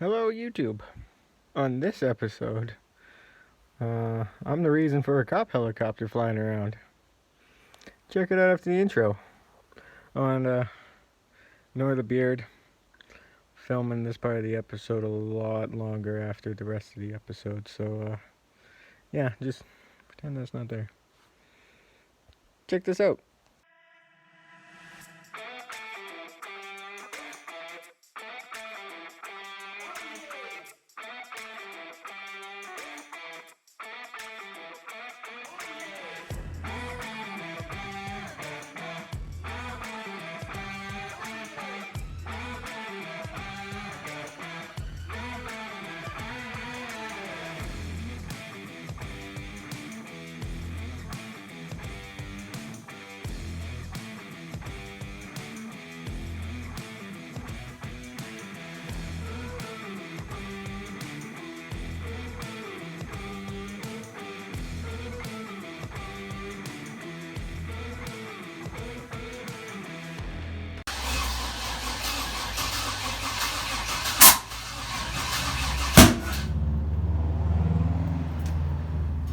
Hello YouTube. On this episode, I'm the reason for a cop helicopter flying around. Check it out after the intro. Oh, and ignore the beard. Filming this part of the episode a lot longer after the rest of the episode, so yeah, just pretend that's not there. Check this out.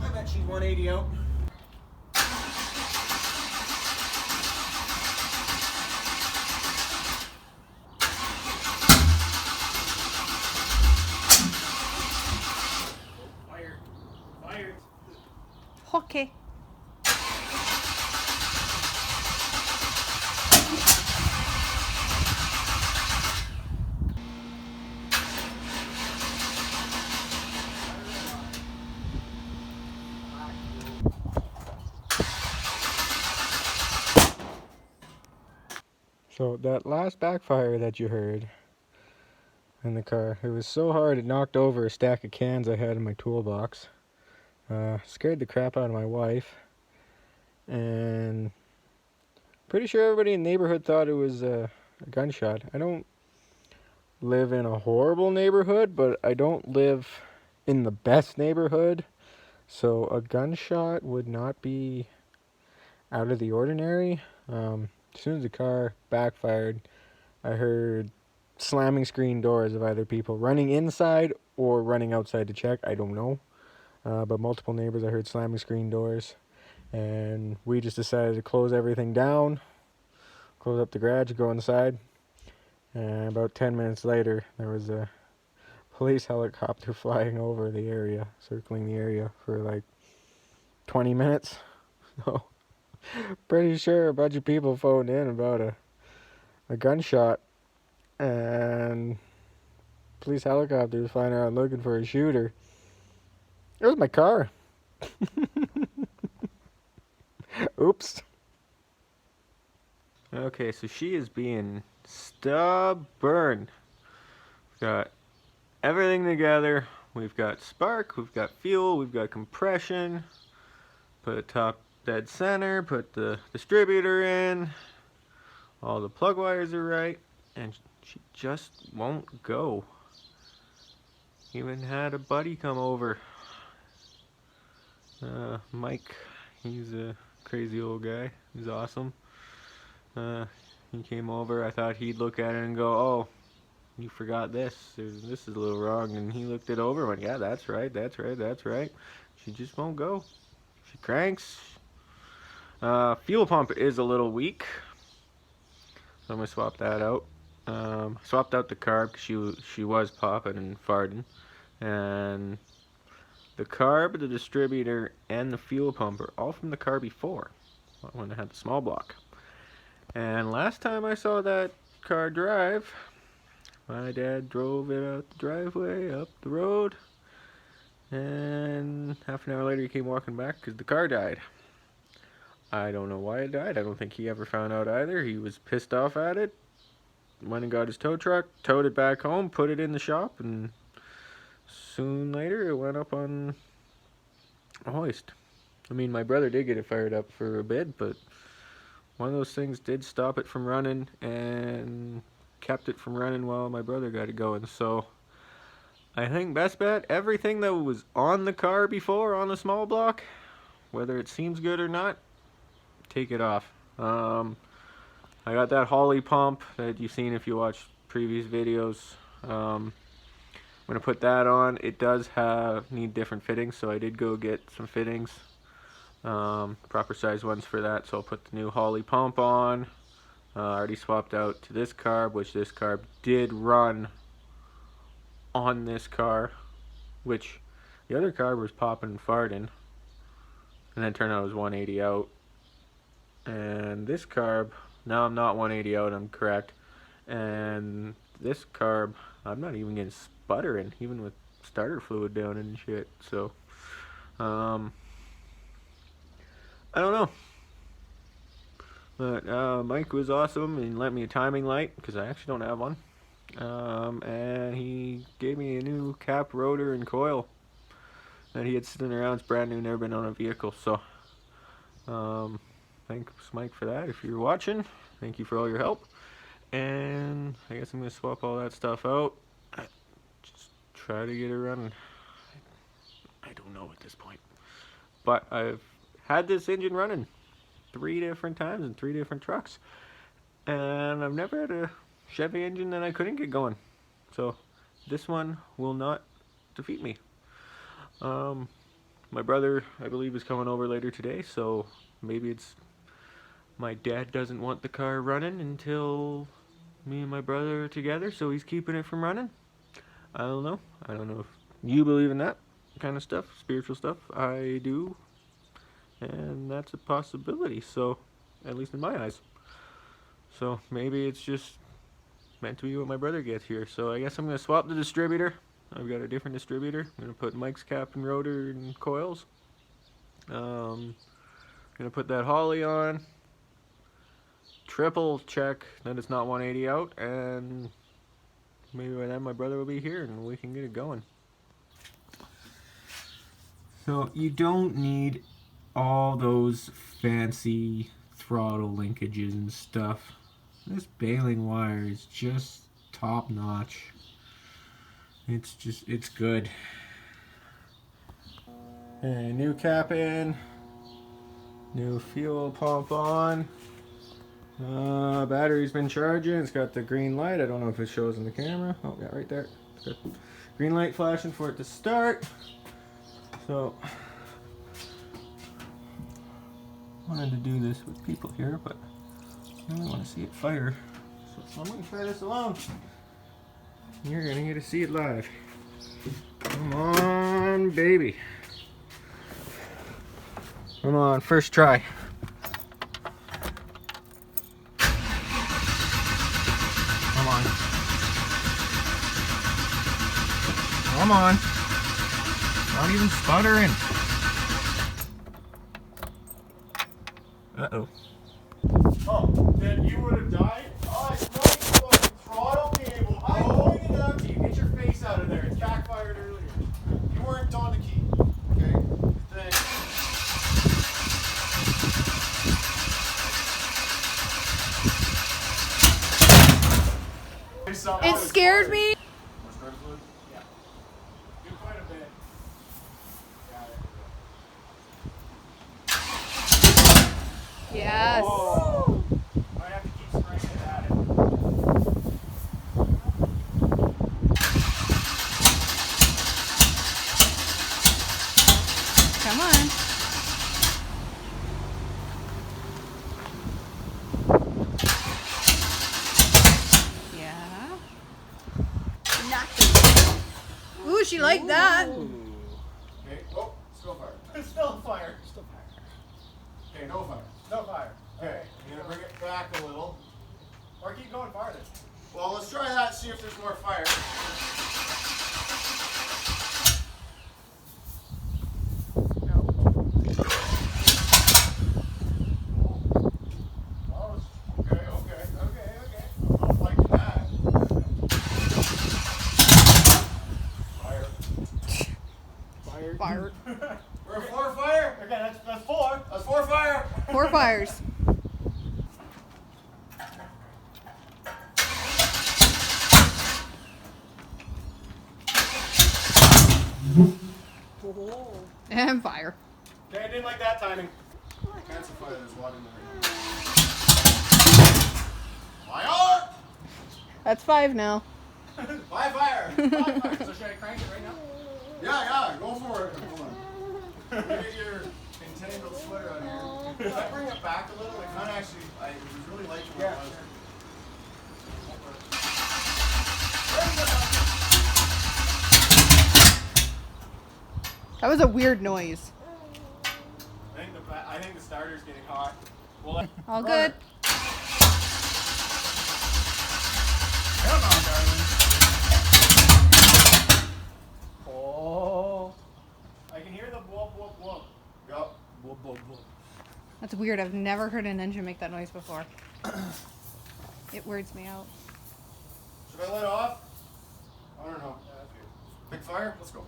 I bet she's 180 out. Fire. Okay. So that last backfire that you heard in the car, it was so hard it knocked over a stack of cans I had in my toolbox. Scared the crap out of my wife, and pretty sure everybody in the neighborhood thought it was a gunshot. I don't live in a horrible neighborhood, but I don't live in the best neighborhood, so a gunshot would not be out of the ordinary. As soon as the car backfired, I heard slamming screen doors of either people running inside or running outside to check. I don't know. But multiple neighbors, I heard slamming screen doors. And we just decided to close everything down, close up the garage, go inside. And about 10 minutes later, there was a police helicopter flying over the area, circling the area for like 20 minutes. So, pretty sure a bunch of people phoned in about a gunshot. And police helicopters flying around looking for a shooter. It was my car. Oops. Okay, so she is being stubborn. We've got everything together. We've got spark, we've got fuel, we've got compression. Put a top dead center, put the distributor in. All the plug wires are right, and she just won't go. Even had a buddy come over. Mike, he's a crazy old guy. He's awesome. He came over. I thought he'd look at it and go, "Oh, you forgot this. This is a little wrong." And he looked it over and went, "Yeah, that's right, that's right, that's right." She just won't go. She cranks. Fuel pump is a little weak, so I'm gonna swap that out. Swapped out the carb because she was popping and farting, and the carb, the distributor, and the fuel pump are all from the car before, when I had the small block. And last time I saw that car drive, my dad drove it out the driveway, up the road, and half an hour later he came walking back because the car died. I don't know why it died. I don't think he ever found out either. He was pissed off at it, went and got his tow truck, towed it back home, put it in the shop, and soon later it went up on a hoist. I mean, my brother did get it fired up for a bit, but one of those things did stop it from running and kept it from running while my brother got it going. So I think best bet, everything that was on the car before on the small block, whether it seems good or not, take it off. I got that Holly pump that you've seen if you watch previous videos. I'm going to put that on. It does need different fittings, so I did go get some fittings. Proper size ones for that, so I'll put the new Holley pump on. I already swapped out to this carb, which this carb did run on this car, which the other carb was popping and farting, and then turned out it was 180 out. And this carb, now I'm not 180 out, I'm correct. And this carb, I'm not even getting sputtering, even with starter fluid down and shit. So, I don't know. But Mike was awesome and lent me a timing light, because I actually don't have one. And he gave me a new cap, rotor, and coil that he had sitting around. It's brand new, never been on a vehicle. So, thanks Mike for that. If you're watching, thank you for all your help. And I guess I'm going to swap all that stuff out. Just try to get it running. I don't know at this point. But I've had this engine running 3 different times in 3 different trucks. And I've never had a Chevy engine that I couldn't get going. So this one will not defeat me. My brother, I believe, is coming over later today. So maybe it's my dad doesn't want the car running until me and my brother are together, so he's keeping it from running. I don't know. I don't know if you believe in that kind of stuff, spiritual stuff. I do, and that's a possibility, so at least in my eyes. So maybe it's just meant to be what my brother gets here. So I guess I'm going to swap the distributor. I've got a different distributor. I'm going to put Mike's cap and rotor and coils. Going to put that Holley on. Triple check that it's not 180 out, and maybe by then my brother will be here and we can get it going. So you don't need all those fancy throttle linkages and stuff. This baling wire is just top notch. It's good. Okay, new cap in, new fuel pump on. Battery's been charging. It's got the green light. I don't know if it shows in the camera. Oh, yeah, right there. It's got green light flashing for it to start. So, I wanted to do this with people here, but I really want to see it fire. So I'm going to try this alone. You're going to get to see it live. Come on, baby. Come on, first try. Come on. Come on. Not even sputtering. Uh-oh. Oh, then you would have died? Oh, I smoked the fucking throttle cable. I pointed it out to you. Get your face out of there. It backfired earlier. You weren't on the key. Okay? Thanks. It scared me. Yeah. You quite a bit. Yeah, Yes. oh. I have to keep spraying it at it. Come on. Yeah. Ooh, she liked that. Okay. Oh, still fire. Still fire. Still fire. Okay, no fire. No fire. Okay, you're gonna bring it back a little. Or keep going farther. Well, let's try that, see if there's more fire. No. Oh, okay. I'm not liking that. Fire. Fire. We're at 4 fire? Okay, that's 4. That's 4 fire. 4 fires. And fire. Okay, I didn't like that timing. Cancel fire, there's water in there. Fire! That's 5 now. 5 fire! 5 fire. So should I Yeah, go for it. Come on. Get your entangled sweater out of here. If I bring it back a little, it kind of actually, I was really liking what it was. That was a weird noise. I think the starter's getting hot. Well, All good. Come on, darling. Oh. I can hear the whoop, whoop, whoop. Yup. Whoop, whoop, whoop. That's weird. I've never heard an engine make that noise before. It weirds me out. Should I let off? I don't know. Yeah, that's good. Big fire? Let's go.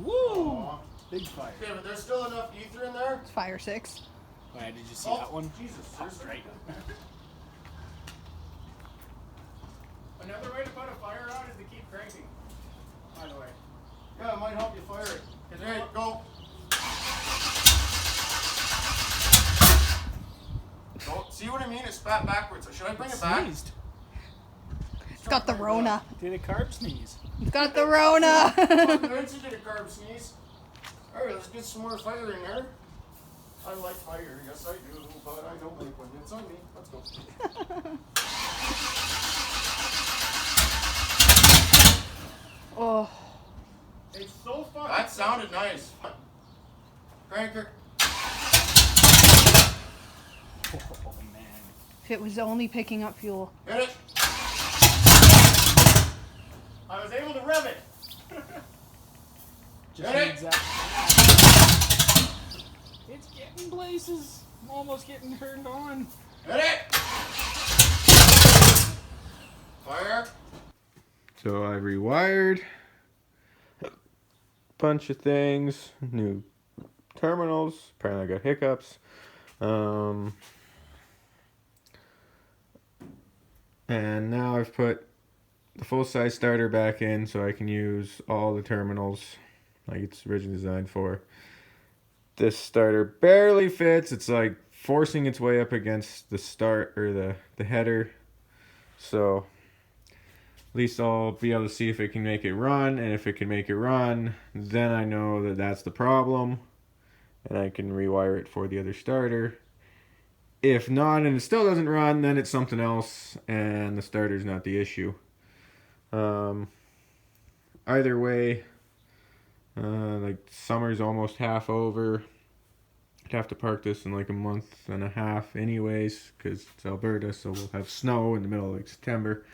Woo! Aww. Big fire. Okay, but there's still enough ether in there? It's fire 6. Oh, yeah, did you see that one? Jesus, That's right. Another way to put a fire out is to keep cranking. By the way. Yeah, it might help you fire it. Okay, go. Go. See what I mean? It spat backwards. Should I bring it back? Sneezed. It's got the Rona. Did a carb sneeze? It's got the Rona. Nancy did a carb sneeze. Alright, let's get some more fire in there. I like fire, yes I do, but I don't like one. It's on me. Let's go. Oh. It's so fucking. That sounded nice. Cranker. Oh, man. If it was only picking up fuel. Hit it. I was able to rev it. Just Hit it. needs that. It's getting places. I'm almost getting turned on. Hit it. Fire. So I rewired a bunch of things, new terminals. Apparently I got hiccups. And now I've put the full-size starter back in so I can use all the terminals like it's originally designed for. This starter barely fits. It's like forcing its way up against the start or the header. So at least I'll be able to see if it can make it run, and if it can make it run, then I know that that's the problem and I can rewire it for the other starter. If not and it still doesn't run, then it's something else and the starter's not the issue. Either way, like summer's almost half over. I'd have to park this in like a month and a half anyways, because it's Alberta, so we'll have snow in the middle of like September.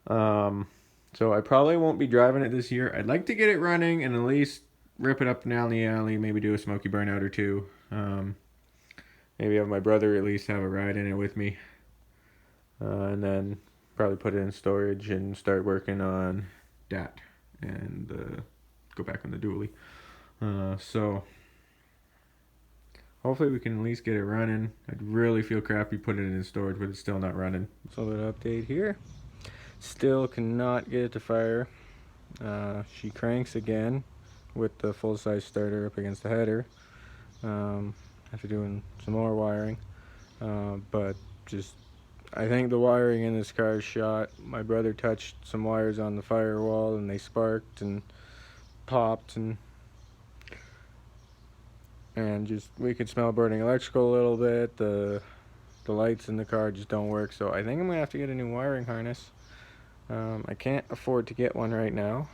So I probably won't be driving it this year. I'd like to get it running and at least rip it up and down the alley, maybe do a smoky burnout or two. Maybe have my brother at least have a ride in it with me. And then probably put it in storage and start working on that and go back on the dually. So hopefully we can at least get it running. I'd really feel crappy putting it in storage, but it's still not running. So an update here. Still cannot get it to fire. She cranks again with the full-size starter up against the header. After doing some more wiring, but just I think the wiring in this car is shot. My brother touched some wires on the firewall and they sparked and popped and just we could smell burning electrical a little bit. The lights in the car just don't work, so I think I'm gonna have to get a new wiring harness. I can't afford to get one right now,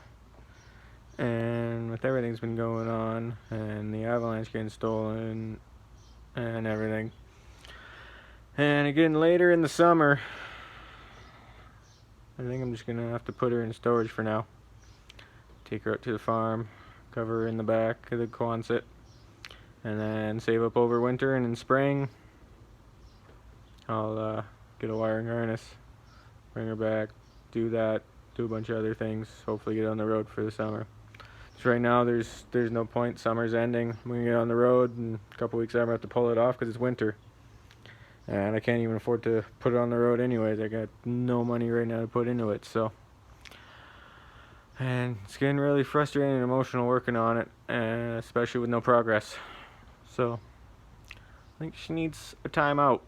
and with everything's been going on and the Avalanche getting stolen and everything, and again later in the summer, I think I'm just gonna have to put her in storage for now. Take her out to the farm, cover her in the back of the Quonset, and then save up over winter, and in spring I'll get a wiring harness, bring her back, do that, do a bunch of other things, hopefully get on the road for the summer. So right now there's no point. Summer's ending. I'm gonna get on the road, and a couple weeks I'm gonna have to pull it off because it's winter, and I can't even afford to put it on the road anyways. I got no money right now to put into it, so. And it's getting really frustrating and emotional working on it, and especially with no progress. So I think she needs a timeout.